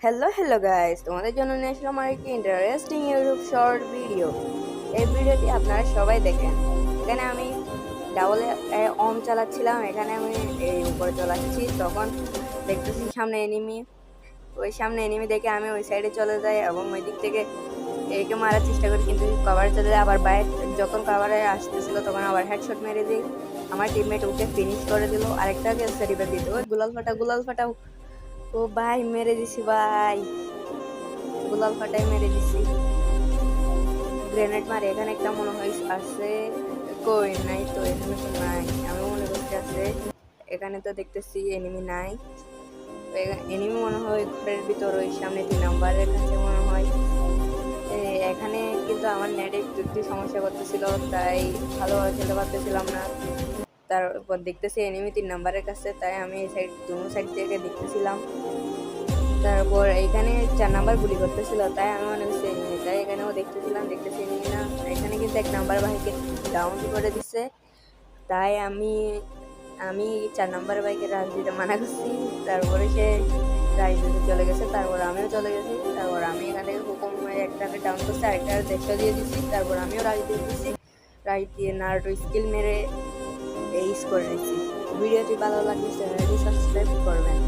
Hello guys, তোমাদের জন্য নিয়ে আসলাম আর একটি ইন্টারেস্টিং ইউটিউব শর্ট ভিডিও। এই ভিডিওটি আপনারা সবাই দেখেন। এখানে আমি ডাবল অন চালাচ্ছিলাম, এখানে আমি এই উপরে চালাচ্ছি, তখন দেখতেছি সামনে এনিমি। ওই সামনে এনিমি দেখে আমি ওই সাইডে চলে যাই এবং ওই দিক থেকে একে মারার চেষ্টা করি, কিন্তু কভারে চলে যায়। আবার বাইক যখন কভারে আসতেছিল তখন আবার হেডশট মেরে দিই। আমার টিমমেট ওকে ফিনিশ করে দিল, আরেকটাকে রিভাইভ দিত। ওই গুলাল ফাটা। ও ভাই, মেরে দিছি ভাই, গুলাল ফাটাই মেরে দিছি। গ্রেনেড মারে, এখানে একটা মনে হয় আছে, কই নাই তো, এখানে তো নাই, আমি মনে করছি আছে। এখানে তো দেখতেছি এনিমি নাই। এনিমি মনে হয় ঘরের ভিতর, ওই সামনে 3 নাম্বারের কাছে মনে হয়। এখানে কিন্তু আমার নেটে একটু সমস্যা করতেছিল, তাই ভালোভাবে খেলতে পারতেছিলাম না। তারপর দেখতেছি এনিমি 3 নাম্বারের কাছে, তাই আমি এই সাইড দুনো সাইড থেকে দেখতেছিলাম। তারপর এখানে 4 নাম্বার গুলি করতেছিল, তাই আমি মনে করছি এনিমি, তাই এখানেও দেখতেছি এনিমি না। এখানে কিন্তু 1 নাম্বার ভাইকে ডাউন করে দিচ্ছে, তাই আমি আমি 4 নাম্বার ভাইকে রাজ দিতে মানা করছি। তারপরে সে রাজ দিতে চলে গেছে, তারপর আমিও চলে গেছি। তারপর আমি এখান থেকে হুকুম হয়ে একটাকে ডাউন করছি, আরেকটা 150 দিয়ে দিচ্ছি। তারপর আমিও রাজ দিয়ে দিচ্ছি, রাজ দিয়ে নারুটো স্কিল মেরে এইস করে নিচ্ছি। ভিডিওটি ভালো লাগলে চ্যানেলটি সাবস্ক্রাইব করবেন।